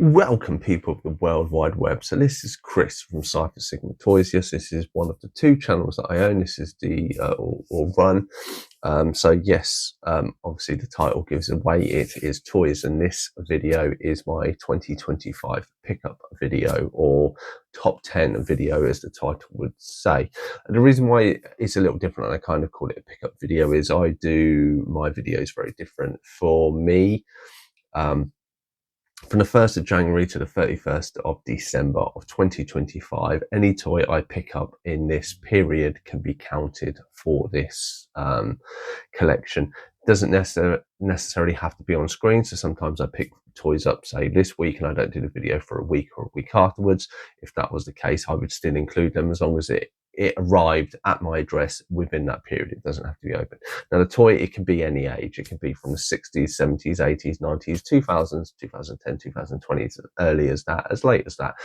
Welcome, people of the World Wide Web. So this is Chris from Cypher Sigma Toys. Yes, this is one of the two channels that I own. This is the or run. Obviously the title gives away it is toys, and this video is my 2025 pickup video, or top 10 video as the title would say. And the reason why it's a little different, and I kind of call it a pickup video, is I do my videos very different. For me, from the 1st of January to the 31st of December of 2025, any toy I pick up in this period can be counted for this collection. It doesn't necessarily have to be on screen. So sometimes I pick toys up, say this week, and I don't do the video for a week or a week afterwards. If that was the case, I would still include them as long as it arrived at my address within that period. It doesn't have to be open. Now, the toy, it can be any age. It can be from the 60s, 70s, 80s, 90s, 2000s, 2010, 2020, as early as that, as late as that.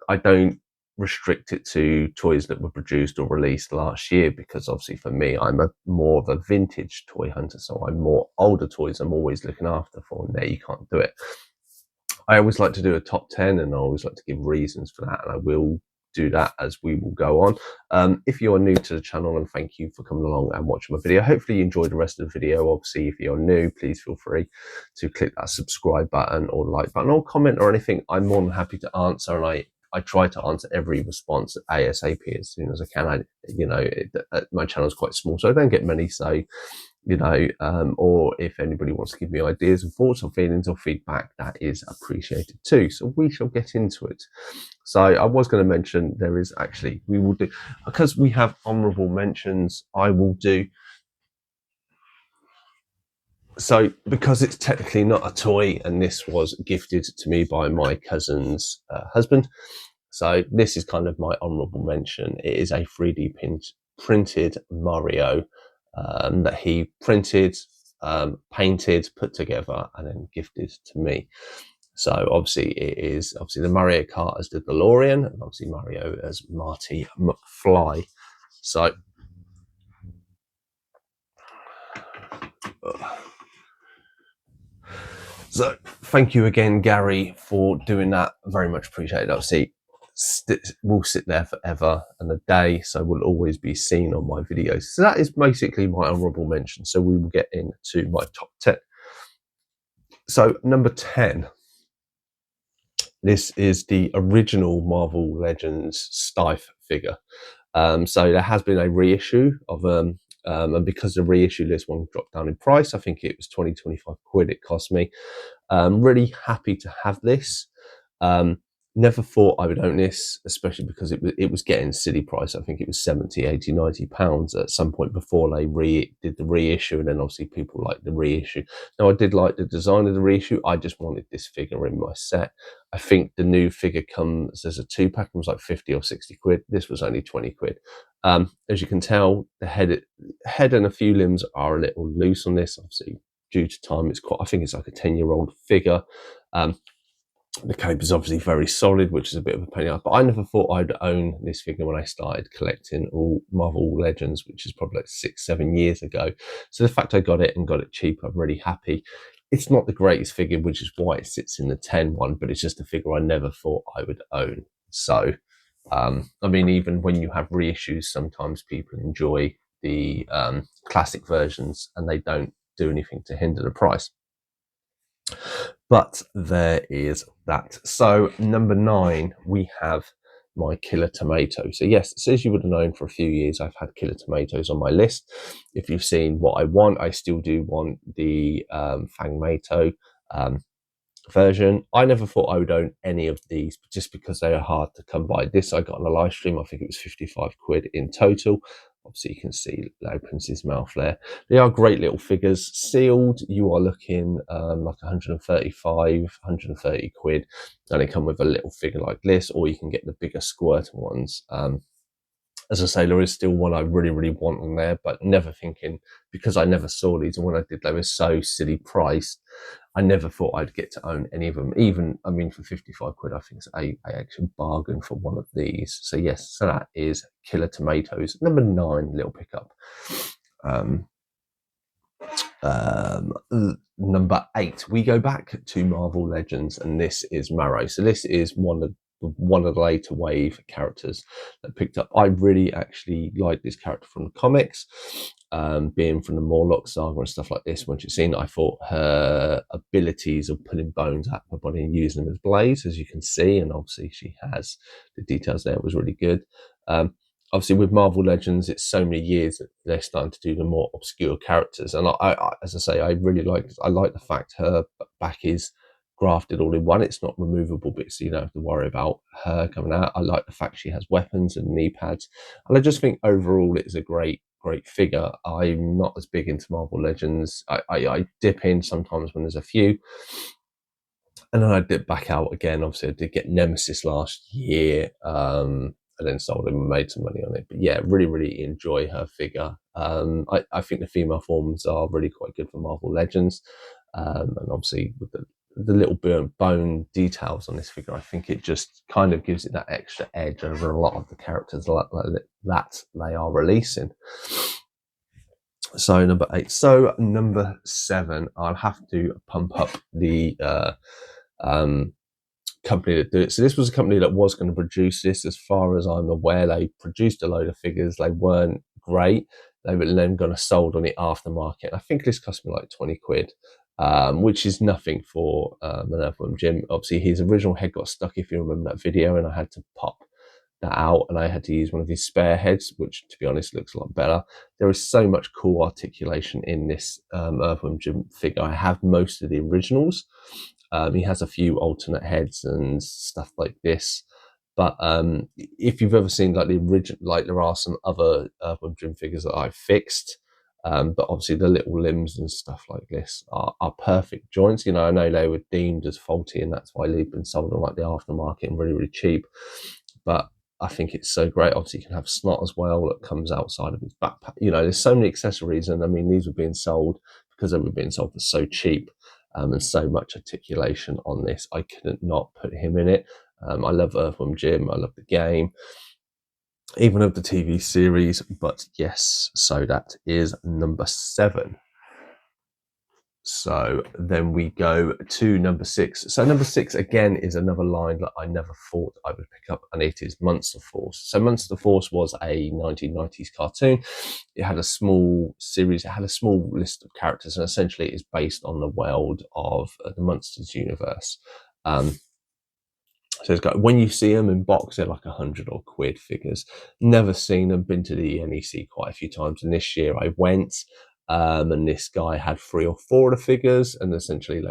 I don't restrict it to toys that were produced or released last year, because obviously for me, I'm more of a vintage toy hunter. So I'm more older toys I'm always looking after for, and there you can't do it. I always like to do a top 10, and I always like to give reasons for that, and I will do that as we will go on. If you're new to the channel, and thank you for coming along and watching my video, hopefully you enjoyed the rest of the video. Obviously, if you're new, please feel free to click that subscribe button or like button or comment or anything. I'm more than happy to answer, and I try to answer every response ASAP as soon as I can. My channel is quite small, so I don't get many, so or if anybody wants to give me ideas and thoughts or feelings or feedback, that is appreciated too. So we shall get into it. So I was going to mention, we will do, because we have honorable mentions, I will do. So because it's technically not a toy, and this was gifted to me by my cousin's husband, so this is kind of my honorable mention. It is a 3D printed Mario that he printed, painted, put together, and then gifted to me. So obviously it is the Mario Kart as the DeLorean, and obviously Mario as Marty McFly. So thank you again, Gary, for doing that. Very much appreciated. Obviously, we'll sit there forever and a day, so will always be seen on my videos. So that is basically my honorable mention. So we will get into my top 10. So number 10, this is the original Marvel Legends Stife figure. So there has been a reissue of and because the reissue list one dropped down in price, I think it was 20-25 quid it cost me. Really happy to have this. Never thought I would own this, especially because it was getting silly price. I think it was 70, 80, 90 pounds at some point before they did the reissue, and then obviously people liked the reissue. Now, I did like the design of the reissue. I just wanted this figure in my set. I think the new figure comes as a 2-pack. It was like 50 or 60 quid. This was only 20 quid. As you can tell, the head and a few limbs are a little loose on this. Obviously, due to time, I think it's like a 10-year-old figure. The cape is obviously very solid, which is a bit of a pain in the ass, but I never thought I'd own this figure when I started collecting all Marvel Legends, which is probably like 6-7 years ago. So the fact I got it and got it cheap, I'm really happy. It's not the greatest figure, which is why it sits in the 10 one, but it's just a figure I never thought I would own. So, I mean, even when you have reissues, sometimes people enjoy the classic versions and they don't do anything to hinder the price. But there is that. So number 9, we have my Killer Tomato. So yes, as you would have known, for a few years I've had Killer Tomatoes on my list. If you've seen what I want, I still do want the Fangmato version. I never thought I would own any of these, just because they are hard to come by. This I got on a live stream. I think it was 55 quid in total. Obviously, you can see it opens his mouth there. They are great little figures. Sealed, you are looking like 135, 130 quid. And they come with a little figure like this, or you can get the bigger squirter ones. As I say, there is still one I really, really want on there, but never thinking, because I never saw these, and when I did, they were so silly priced, I never thought I'd get to own any of them. Even, I mean, for 55 quid, I think it's a actual bargain for one of these. So yes, so that is Killer Tomatoes. Number 9, little pickup. Number 8, we go back to Marvel Legends, and this is Marrow. So this is one of the later wave characters that picked up. I really actually like this character from the comics, being from the Morlock saga and stuff like this. Once you've seen it, I thought her abilities of putting bones out of her body and using them as blades, as you can see, and obviously she has the details there, was really good. Obviously with Marvel Legends, it's so many years that they're starting to do the more obscure characters. And I as I say, I like the fact her back is grafted all in one. It's not removable bits, so you don't have to worry about her coming out. I like the fact she has weapons and knee pads. And I just think overall it's a great figure. I'm not as big into Marvel Legends. I dip in sometimes when there's a few. And then I dip back out again. Obviously, I did get Nemesis last year. And then sold him and made some money on it. But yeah, really enjoy her figure. I think the female forms are really quite good for Marvel Legends. And obviously with the little bone details on this figure, I think it just kind of gives it that extra edge over a lot of the characters that they are releasing. So number 8. So number 7, I'll have to pump up the company that do it. So this was a company that was going to produce this. As far as I'm aware, they produced a load of figures. They weren't great. They were then going to sold on it aftermarket. I think this cost me like 20 quid, which is nothing for an Earthworm Jim. Obviously, his original head got stuck, if you remember that video, and I had to pop that out, and I had to use one of his spare heads, which to be honest looks a lot better. There is so much cool articulation in this Earthworm Jim figure. I have most of the originals. He has a few alternate heads and stuff like this. But if you've ever seen like the original, like there are some other Earthworm Jim figures that I've fixed. But obviously the little limbs and stuff like this are perfect joints. You know, I know they were deemed as faulty, and that's why they've been sold on like the aftermarket and really cheap. But I think it's so great. Obviously, you can have snot as well that comes outside of his backpack. You know, there's so many accessories, and I mean, these were being sold because they were being sold for so cheap. And so much articulation on this. I couldn't not put him in it. I love Earthworm Jim. I love the game, even of the TV series. But yes, so that is number 7. So then we go to number 6. So number 6 again is another line that I never thought I would pick up, and it is Monster Force. So Monster Force was a 1990s cartoon. It had a small series, it had a small list of characters, and essentially it is based on the world of the Monsters universe. So it's got, when you see them in box, they're like 100 odd quid figures. Never seen them, been to the NEC quite a few times, and this year I went. And this guy had 3 or 4 of the figures, and essentially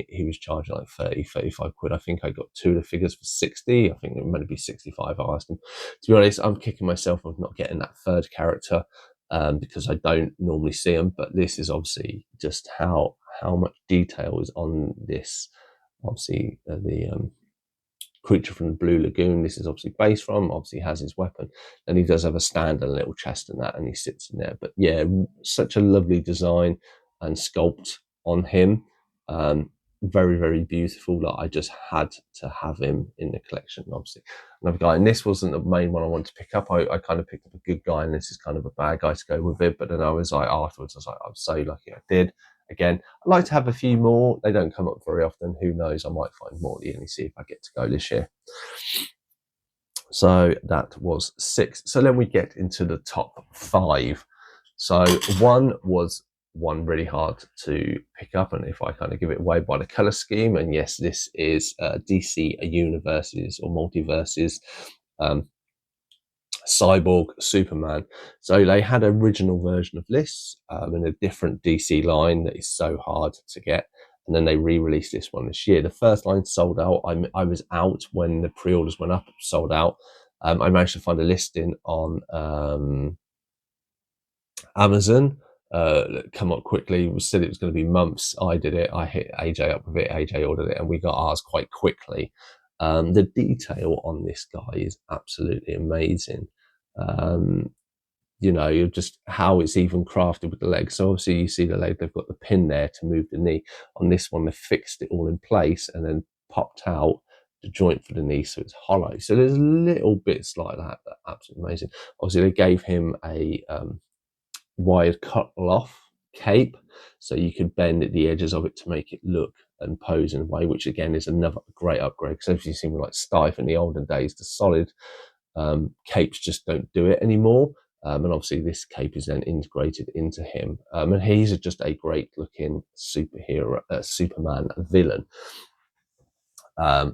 he was charging like 35 quid. I think I got 2 of the figures for 60. I think it might be 65. I asked him. To be honest, I'm kicking myself of not getting that third character because I don't normally see them. But this is obviously just how much detail is on this. Obviously, the creature from the Blue Lagoon, this is obviously based from, obviously has his weapon, and he does have a stand and a little chest and that, and he sits in there. But yeah, such a lovely design and sculpt on him. Very beautiful, that I just had to have him in the collection. Obviously another guy, and this wasn't the main one I wanted to pick up. I kind of picked up a good guy, and this is kind of a bad guy to go with it. But then I was like, afterwards I was like, I'm so lucky I did. Again, I'd like to have a few more. They don't come up very often. Who knows? I might find more at the NEC if I get to go this year. So that was 6. So then we get into the top 5. So 1 was one really hard to pick up, and if I kind of give it away by the color scheme, and yes, this is DC Universes or Multiverses Cyborg Superman. So they had an original version of this in a different DC line that is so hard to get, and then they re-released this one this year. The first line sold out. I was out when the pre-orders went up, sold out. I managed to find a listing on Amazon. Come up quickly. We said it was going to be months. I did it. I hit AJ up with it. AJ ordered it, and we got ours quite quickly. The detail on this guy is absolutely amazing. You know, you're just how it's even crafted with the legs. So obviously you see the leg, they've got the pin there to move the knee. On this one, they fixed it all in place and then popped out the joint for the knee, so it's hollow. So there's little bits like that are absolutely amazing. Obviously they gave him a wired cut off cape, so you could bend at the edges of it to make it look and pose in a way, which again is another great upgrade, because as you've seen with like Stife in the olden days, the solid capes just don't do it anymore. And obviously this cape is then integrated into him. And he's just a great looking superhero, Superman villain.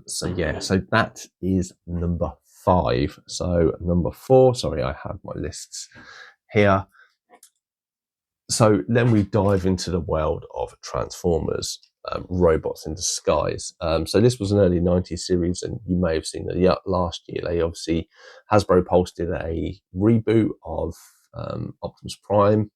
So yeah, so that is number 5. So number 4, sorry, I have my lists here. So then we dive into the world of Transformers, robots in disguise. So this was an early 90s series, and you may have seen that last year they obviously, Hasbro posted a reboot of Optimus Prime.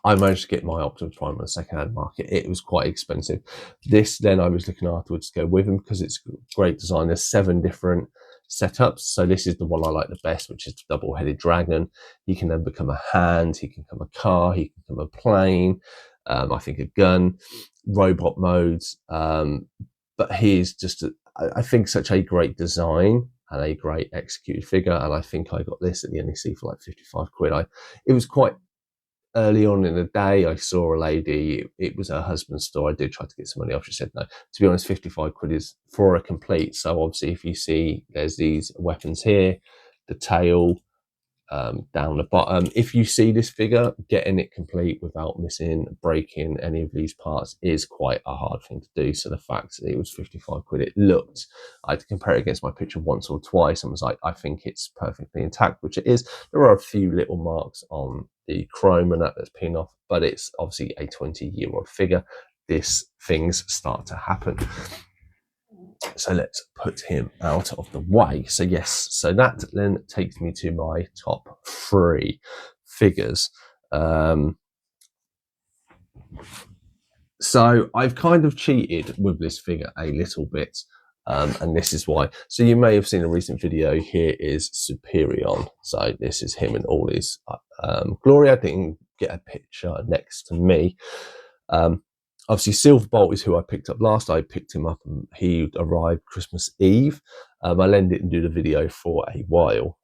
I managed to get my Optimus Prime on the second-hand market. It was quite expensive. This then I was looking afterwards to go with him because it's great design. There's 7 different setups. So this is the one I like the best, which is the double-headed dragon. He can then become a hand, he can become a car, he can become a plane, I think a gun, robot modes. But he is just, I think, such a great design and a great executed figure. And I think I got this at the NEC for like 55 quid. It was quite early on in the day. I saw a lady, it was her husband's store. I did try to get some money off. She said no. To be honest, 55 quid is for a complete. So obviously if you see there's these weapons here, the tail, down the bottom. If you see this figure, getting it complete without missing, breaking any of these parts is quite a hard thing to do. So the fact that it was 55 quid, it looked, I had to compare it against my picture once or twice and was like, I think it's perfectly intact, which it is. There are a few little marks on the chrome and that's peeling off, but it's obviously a 20-year-old figure. These things start to happen. So let's put him out of the way. So yes, so that then takes me to my top 3 figures. So I've kind of cheated with this figure a little bit, and this is why. So you may have seen a recent video. Here is Superion. So this is him in all his glory. I didn't get a picture next to me. Obviously, Silverbolt is who I picked up last. I picked him up and he arrived Christmas Eve. I then didn't do the video for a while.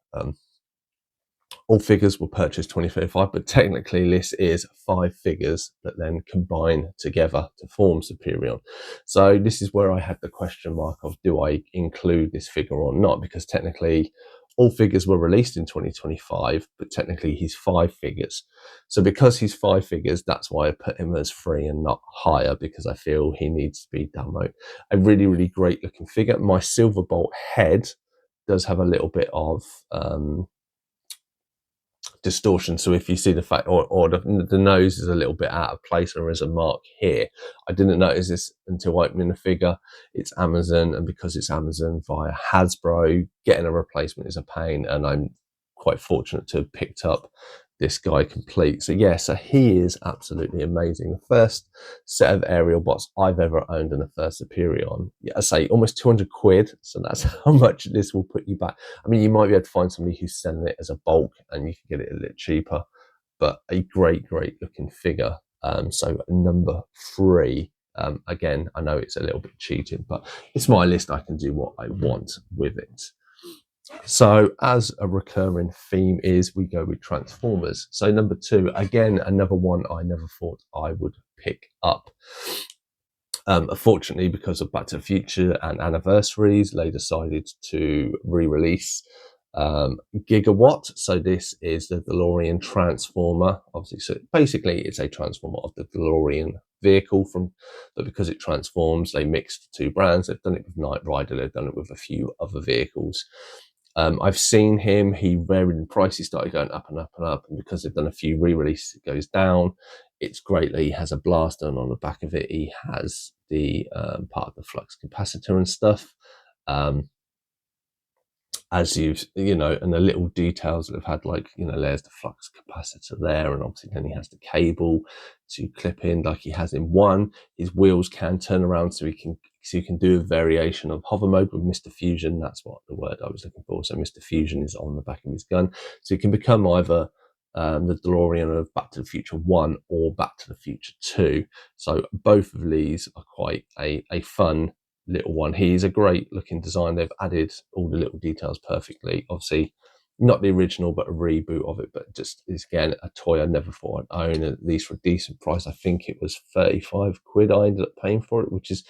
All figures were purchased 2035, but technically this is 5 figures that then combine together to form Superion. So this is where I had the question mark of, do I include this figure or not? Because technically all figures were released in 2025, but technically he's 5 figures. So because he's 5 figures, that's why I put him as 3 and not higher, because I feel he needs to be demoed. A really, really great looking figure. My Silverbolt head does have a little bit of distortion. So if you see the fact, or the nose is a little bit out of place, or is a mark here. I didn't notice this until opening the figure. It's Amazon, and because it's Amazon via Hasbro, getting a replacement is a pain, and I'm quite fortunate to have picked up this guy complete. So yeah, so he is absolutely amazing. The first set of aerial bots I've ever owned, and the first Superion, yeah, I say almost 200 quid. So that's how much this will put you back. I mean, you might be able to find somebody who's selling it as a bulk and you can get it a little cheaper, but a great, great looking figure. So number 3, again, I know it's a little bit cheating, but it's my list. I can do what I want with it. So as a recurring theme is, we go with Transformers. So number 2, again, another one I never thought I would pick up. Unfortunately, because of Back to the Future and anniversaries, they decided to re-release Gigawatt. So this is the DeLorean Transformer. Obviously, so basically it's a transformer of the DeLorean vehicle, but because it transforms, they mixed 2 brands. They've done it with Knight Rider, they've done it with a few other vehicles. I've seen him, he varied in price, he started going up and up and up, and because they've done a few re-releases, it goes down. It's great that he has a blaster, and on the back of it he has the part of the flux capacitor and stuff. As you know, and the little details that have had, like, you know, there's the flux capacitor there, and obviously then he has the cable to clip in like he has in 1. His wheels can turn around, so you can do a variation of hover mode with Mr. Fusion. That's what the word I was looking for. So Mr. Fusion is on the back of his gun, so you can become either the DeLorean of Back to the Future 1 or Back to the Future 2. So both of these are quite a fun little one. He's a great looking design. They've added all the little details perfectly. Obviously not the original, but a reboot of it. But just is again a toy I never thought I'd own, at least for a decent price. I think it was 35 quid I ended up paying for it, which is,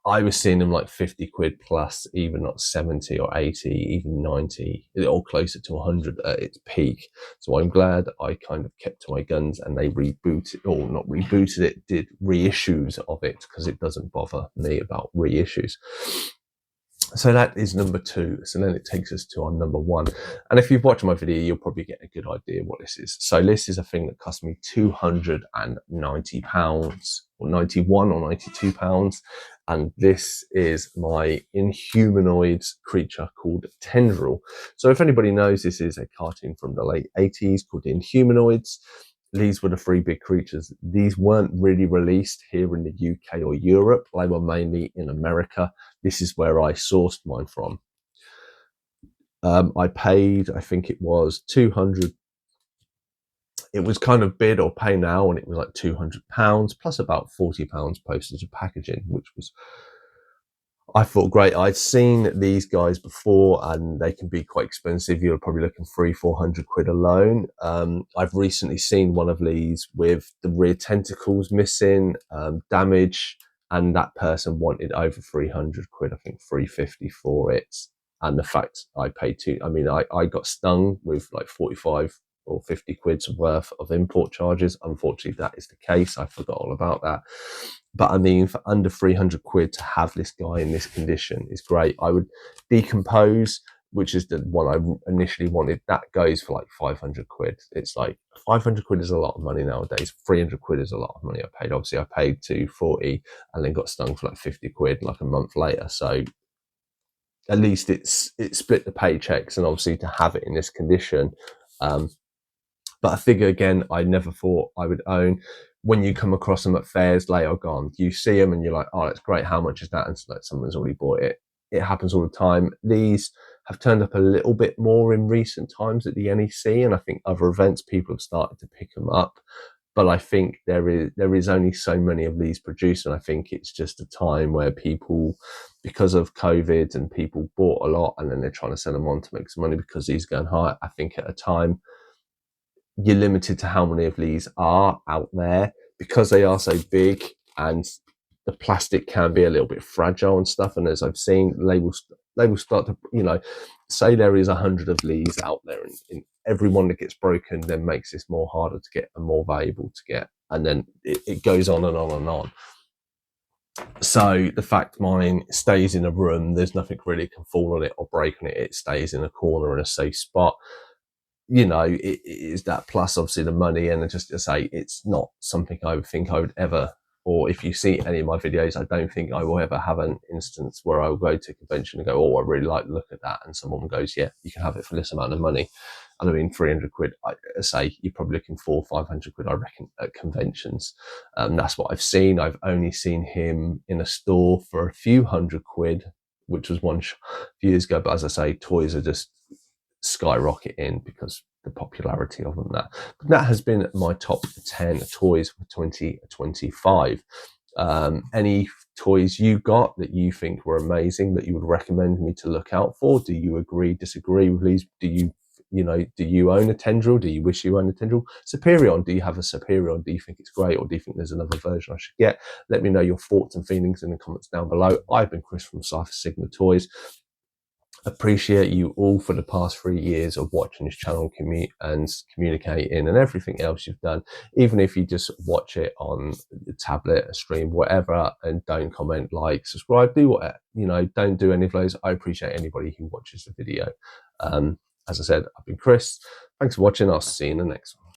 I was seeing them like 50 quid plus, even not 70 or 80, even 90, or closer to 100 at its peak. So I'm glad I kind of kept to my guns and they rebooted, or not rebooted it, did reissues of it, because it doesn't bother me about reissues. So that is number 2. So then it takes us to our number 1. And if you've watched my video, you'll probably get a good idea what this is. So this is a thing that cost me £290, or 91 or 92 pounds. And this is my Inhumanoids creature called Tendril. So if anybody knows, this is a cartoon from the late 80s called Inhumanoids. These were the 3 big creatures. These weren't really released here in the UK or Europe. They were mainly in America. This is where I sourced mine from. I paid, I think it was 200. It was kind of bid or pay now, and it was like £200 plus about £40 postage and packaging, which was, I thought, great. I'd seen these guys before and they can be quite expensive. You're probably looking 300-400 quid alone. I've recently seen one of these with the rear tentacles missing, damage, and that person wanted over 300 quid, I think 350 for it. And the fact I paid I got stung with like 45 or 50 quid's worth of import charges. Unfortunately, that is the case. I forgot all about that. But I mean, for under 300 quid to have this guy in this condition is great. I would decompose, which is the one I initially wanted. That goes for like 500 quid. It's like 500 quid is a lot of money nowadays. 300 quid is a lot of money I paid. Obviously, I paid 240 and then got stung for like 50 quid like a month later. So at least it split the paychecks, and obviously to have it in this condition. But I figure, again, I never thought I would own. When you come across them at fairs later gone, you see them and you're like, oh, that's great. How much is that? And it's like someone's already bought it. It happens all the time. These have turned up a little bit more in recent times at the NEC, and I think other events, people have started to pick them up. But I think there is only so many of these produced, and I think it's just a time where people, because of COVID, and people bought a lot and then they're trying to sell them on to make some money because these are going high. I think at a time, you're limited to how many of these are out there because they are so big, and the plastic can be a little bit fragile and stuff. And as I've seen, they will start to, say there is 100 of these out there, and every one that gets broken then makes this more harder to get and more valuable to get. And then it goes on and on and on. So the fact mine stays in a room, there's nothing really can fall on it or break on it. It stays in a corner in a safe spot. It is that, plus obviously the money. And just to say, it's not something I would think I would ever, or if you see any of my videos, I don't think I will ever have an instance where I will go to a convention and go, oh, I really like the look at that. And someone goes, yeah, you can have it for this amount of money. And I mean, 300 quid, I say you're probably looking 400 or 500 quid, I reckon, at conventions. That's what I've seen. I've only seen him in a store for a few hundred quid, which was one few years ago. But as I say, toys are just skyrocketing because the popularity of them. That has been my top 10 toys for 2025. Any toys you got that you think were amazing that you would recommend me to look out for? Do you agree, disagree with these? Do you own a Tendril? Do you wish you owned a Tendril? Superion, do you have a Superion? Do you think it's great, or do you think there's another version I should get? Let me know your thoughts and feelings in the comments down below. I've been Chris from Cypher Sigma Toys. Appreciate you all for the past 3 years of watching this channel and communicating and everything else you've done. Even if you just watch it on the tablet, a stream, whatever, and don't comment, like, subscribe, do whatever, don't do any of those. I appreciate anybody who watches the video. As I said, I've been Chris. Thanks for watching. I'll see you in the next one.